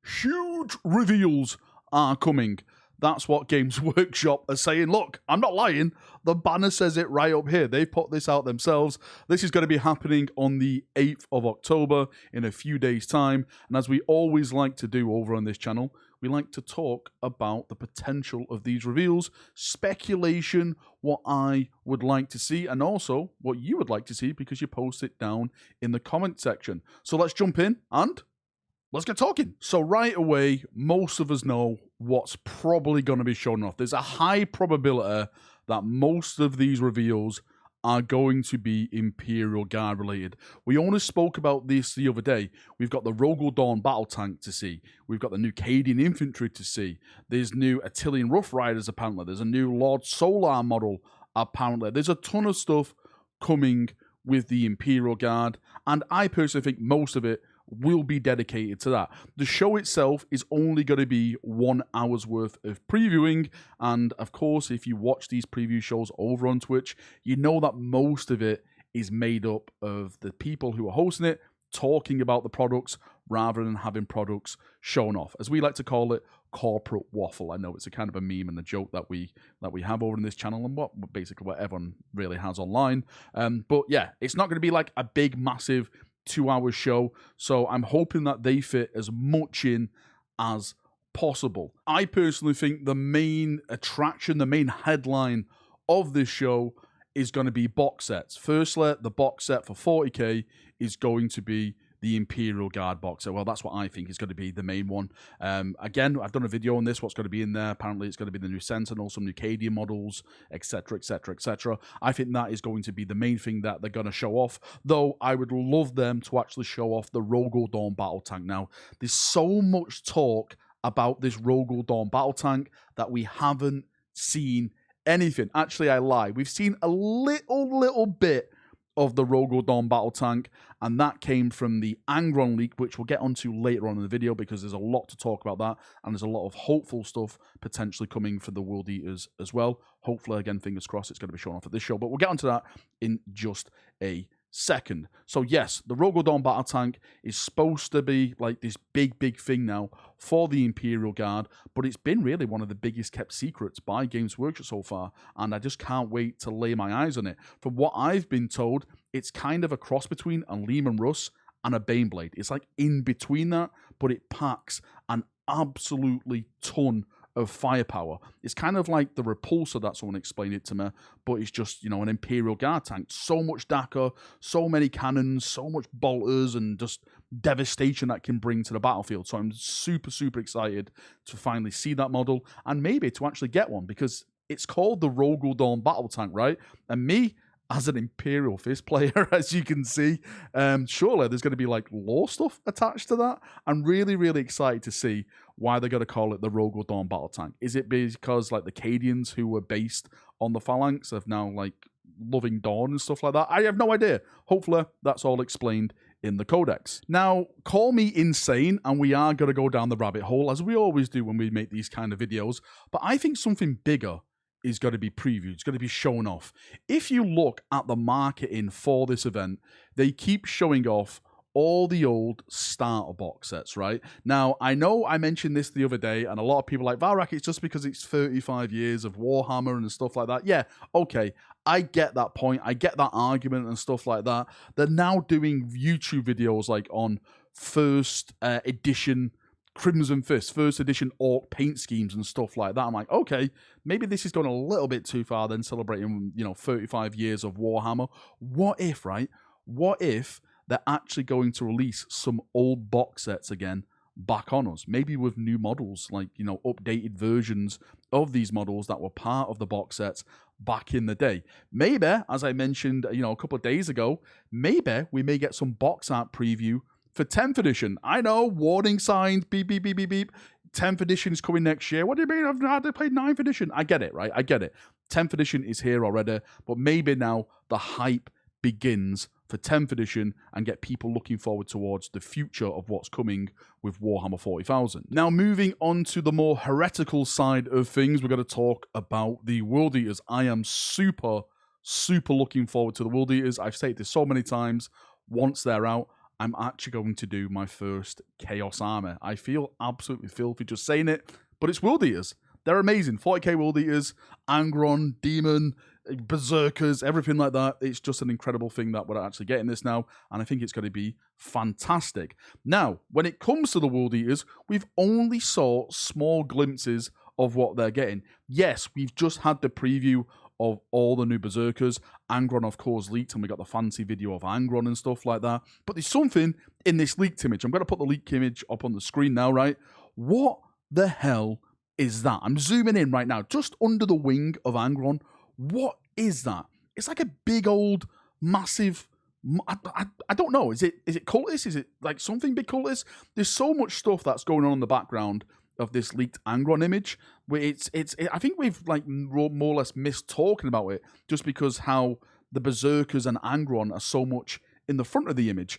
huge reveals are coming. That's what Games Workshop are saying. Look, I'm not lying. The banner says it right up here. They've put this out themselves. This is going to be happening on the 8th of October in a few days' time. And as we always like to do over on this channel, we like to talk about the potential of these reveals, speculation, what I would like to see, and also what you would like to see because you post it down in the comment section. So let's jump in and let's get talking. So right away, most of us know what's probably going to be shown off. There's a high probability that most of these reveals are going to be Imperial Guard related. We only spoke about this the other day. We've got the Robodon battle tank to see. We've got the new Cadian infantry to see. There's new Attilian Rough Riders apparently. There's a new Lord Solar model apparently. There's a ton of stuff coming with the Imperial Guard, and I personally think most of it will be dedicated to that. The show itself is only going to be 1 hour's worth of previewing, and of course, if you watch these preview shows over on Twitch, you know that most of it is made up of the people who are hosting it talking about the products rather than having products shown off, as we like to call it, corporate waffle. I know it's a kind of a meme and a joke that we have over in this channel and basically what everyone really has online. But yeah, it's not going to be like a big, massive 2-hour show, so I'm hoping that they fit as much in as possible. I personally think the main attraction, the main headline of this show is going to be box sets. Firstly, the box set for 40k is going to be the Imperial Guard Box set. Well, that's what I think is going to be the main one. Again, I've done a video on this, what's going to be in there. Apparently, it's going to be the new Sentinel, some new Cadian models, etc., etc., etc. I think that is going to be the main thing that they're going to show off, though I would love them to actually show off the Robodon battle tank. Now, there's so much talk about this Robodon battle tank that we haven't seen anything. Actually, I lie. We've seen a little bit of the Robodon battle tank, and that came from the Angron leak, which we'll get onto later on in the video because there's a lot to talk about that, and there's a lot of hopeful stuff potentially coming for the World Eaters as well. Hopefully, again, fingers crossed, it's going to be shown off at this show, but we'll get onto that in just a second. So yes, the Robodon battle tank is supposed to be like this big thing now for the Imperial Guard, but it's been really one of the biggest kept secrets by Games Workshop so far, and I just can't wait to lay my eyes on it. From what I've been told, it's kind of a cross between a Lehman Russ and a Baneblade. It's like in between that, but it packs an absolutely ton of firepower. It's kind of like the Repulsor, that someone explained it to me, but it's just, you know, an Imperial Guard tank. So much DACA, so many cannons, so much bolters, and just devastation that can bring to the battlefield. So I'm super excited to finally see that model, and maybe to actually get one, because it's called the Robodon battle tank, right? And me, as an Imperial Fist player, as you can see, surely there's going to be like lore stuff attached to that. I'm really excited to see why they're going to call it the Robodon battle tank. Is it because like the Cadians who were based on the Phalanx have now like loving Dawn and stuff like that? I have no idea. Hopefully that's all explained in the codex. Now, call me insane, and we are going to go down the rabbit hole, as we always do when we make these kind of videos, but I think something bigger is going to be previewed. It's going to be shown off. If you look at the marketing for this event, they keep showing off all the old starter box sets, right? Now, I know I mentioned this the other day, and a lot of people are like, Valrak, it's just because it's 35 years of Warhammer and stuff like that. Yeah, okay, I get that point. I get that argument and stuff like that. They're now doing YouTube videos like on first edition Crimson Fist, first edition Orc paint schemes and stuff like that. I'm like, okay, maybe this is going a little bit too far then, celebrating, you know, 35 years of Warhammer. What if, right? What if they're actually going to release some old box sets again back on us? Maybe with new models, like, you know, updated versions of these models that were part of the box sets back in the day. Maybe, as I mentioned, you know, a couple of days ago, maybe we may get some box art preview for 10th edition. I know, warning signs, beep, beep, beep, beep, beep. 10th edition is coming next year. What do you mean? I've had to play 9th edition. I get it, right? I get it. 10th edition is here already, but maybe now the hype begins for 10th edition and get people looking forward towards the future of what's coming with Warhammer 40,000. Now, moving on to the more heretical side of things, we're going to talk about the World Eaters. I am super looking forward to the World Eaters. I've stated this so many times. Once they're out, I'm actually going to do my first Chaos Armor. I feel absolutely filthy just saying it, but it's World Eaters. They're amazing. 40k World Eaters, Angron, Demon, Berserkers, everything like that. It's just an incredible thing that we're actually getting this now, and I think it's going to be fantastic. Now, when it comes to the World Eaters, we've only saw small glimpses of what they're getting. Yes, we've just had the preview of all the new Berserkers. Angron, of course, leaked, and we got the fancy video of Angron and stuff like that. But there's something in this leaked image. I'm going to put the leaked image up on the screen now, right? What the hell is that? I'm zooming in right now, just under the wing of Angron. What is that? It's like a big old, massive... I don't know. Is it cultist? Is it like something big cultist? There's so much stuff that's going on in the background of this leaked Angron image, where I think we've like more or less missed talking about it, just because how the Berserkers and Angron are so much in the front of the image.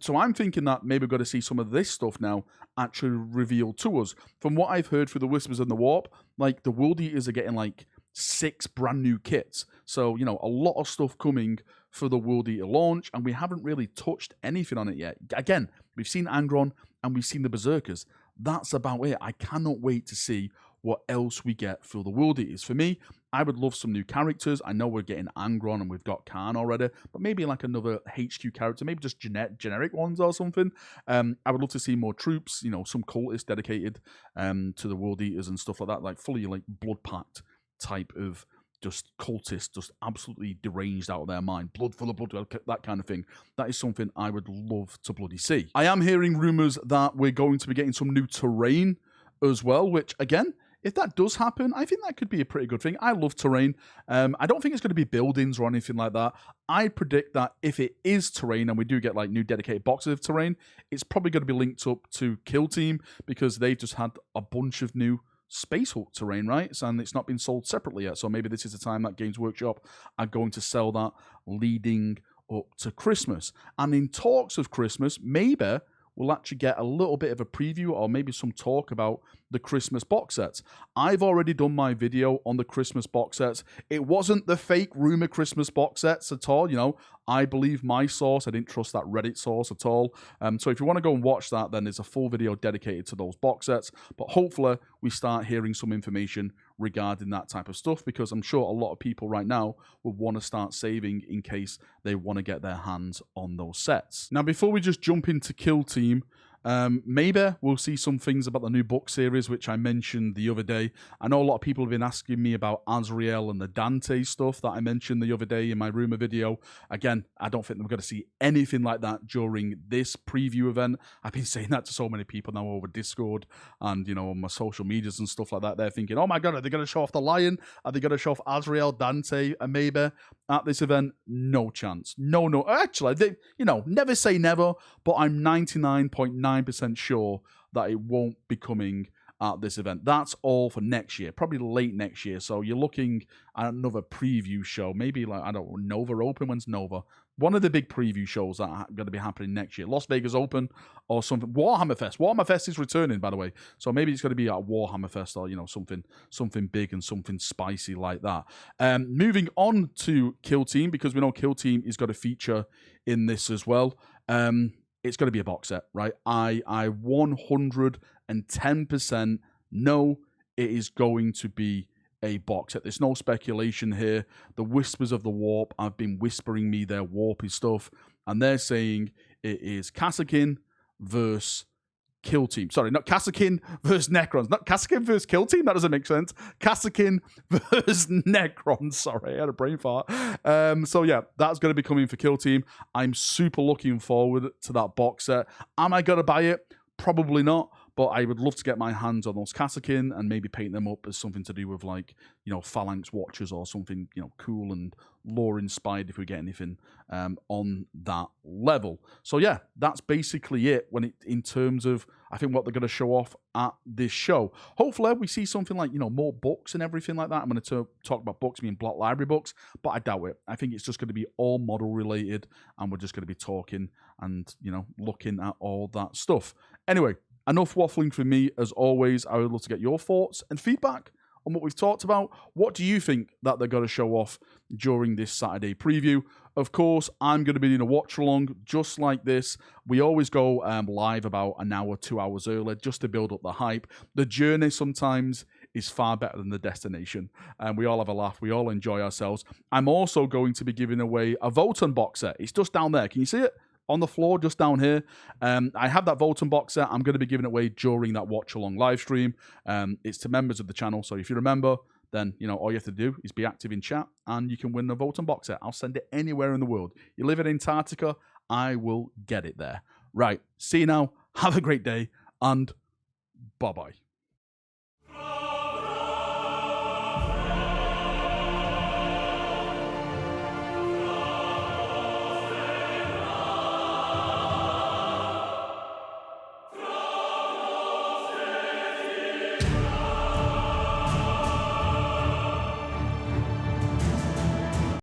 So I'm thinking that maybe we're going to see some of this stuff now actually revealed to us. From what I've heard through the whispers and the warp, like the World Eaters are getting like 6 brand new kits. So, you know, a lot of stuff coming for the World Eater launch, and we haven't really touched anything on it yet. Again, we've seen Angron and we've seen the Berserkers. That's about it. I cannot wait to see what else we get for the World Eaters. For me, I would love some new characters. I know we're getting Angron and we've got Khan already, but maybe like another HQ character, maybe just generic ones or something. I would love to see more troops, you know, some cultists dedicated to the World Eaters and stuff like that, like fully like blood pact type of just cultists, just absolutely deranged out of their mind, blood full of blood, that kind of thing. That is something I would love to bloody see. I am hearing rumours that we're going to be getting some new terrain as well, which again, if that does happen, I think that could be a pretty good thing. I love terrain. I don't think it's going to be buildings or anything like that. I predict that if it is terrain and we do get like new dedicated boxes of terrain, it's probably going to be linked up to Kill Team, because they've just had a bunch of new Space Hulk terrain, right? And it's not been sold separately yet. So maybe this is the time that Games Workshop are going to sell that leading up to Christmas. And in talks of Christmas, maybe we'll actually get a little bit of a preview or maybe some talk about the Christmas box sets. I've already done my video on the Christmas box sets. It wasn't the fake rumor Christmas box sets at all. You know, I believe my source. I didn't trust that Reddit source at all. So if you want to go and watch that, then there's a full video dedicated to those box sets. But hopefully we start hearing some information regarding that type of stuff, because I'm sure a lot of people right now would want to start saving in case they want to get their hands on those sets. Now, before we just jump into Kill Team, maybe we'll see some things about the new book series, which I mentioned the other day. I know a lot of people have been asking me about Azrael and the Dante stuff that I mentioned the other day in my rumor video. Again, I don't think we're going to see anything like that during this preview event. I've been saying that to so many people now over Discord and, you know, on my social medias and stuff like that. They're thinking, oh my God, are they going to show off the Lion? Are they going to show off Azrael, Dante, and maybe at this event? No chance. No. Actually, you know, never say never, but I'm 99.9% sure that it won't be coming at this event. That's all for next year, probably late next year. So you're looking at another preview show, maybe like, I don't know, Nova Open. When's Nova? One of the big preview shows that are going to be happening next year. Las Vegas Open or something. Warhammer Fest. Warhammer Fest is returning, by the way. So maybe it's going to be at Warhammer Fest or, you know, something big and something spicy like that. Moving on to Kill Team, because we know Kill Team is going to feature in this as well. It's going to be a box set, right? I 110% know it is going to be a box set. There's no speculation here. The whispers of the warp have been whispering me their warpy stuff, and they're saying it is Kassakin versus Kill Team. Sorry, not Kassakin versus Necrons. Not Kassakin versus Kill Team. That doesn't make sense. Kassakin versus Necrons. Sorry, I had a brain fart. So yeah, that's going to be coming for Kill Team. I'm super looking forward to that box set. Am I going to buy it? Probably not. But I would love to get my hands on those Kassakin and maybe paint them up as something to do with, like, you know, Phalanx Watchers or something, you know, cool and lore-inspired if we get anything on that level. So, yeah, that's basically it in terms of, I think, what they're going to show off at this show. Hopefully, we see something like, you know, more books and everything like that. I'm going to talk about books, being Block Library books, but I doubt it. I think it's just going to be all model-related, and we're just going to be talking and, you know, looking at all that stuff. Anyway, enough waffling from me. As always, I would love to get your thoughts and feedback on what we've talked about. What do you think that they're going to show off during this Saturday preview? of course, I'm going to be doing a watch along just like this. We always go live about an hour, 2 hours early just to build up the hype. The journey sometimes is far better than the destination, and we all have a laugh. We all enjoy ourselves. I'm also going to be giving away a Votan box set. It's just down there. Can you see it? On the floor, just down here. I have that Votan box set. I'm going to be giving it away during that watch along live stream. It's to members of the channel, so if you remember, then all you have to do is be active in chat and you can win the Votan box set. I'll send it anywhere in the world. You live in Antarctica, I will get it there. Right, see you now. Have a great day, and bye-bye.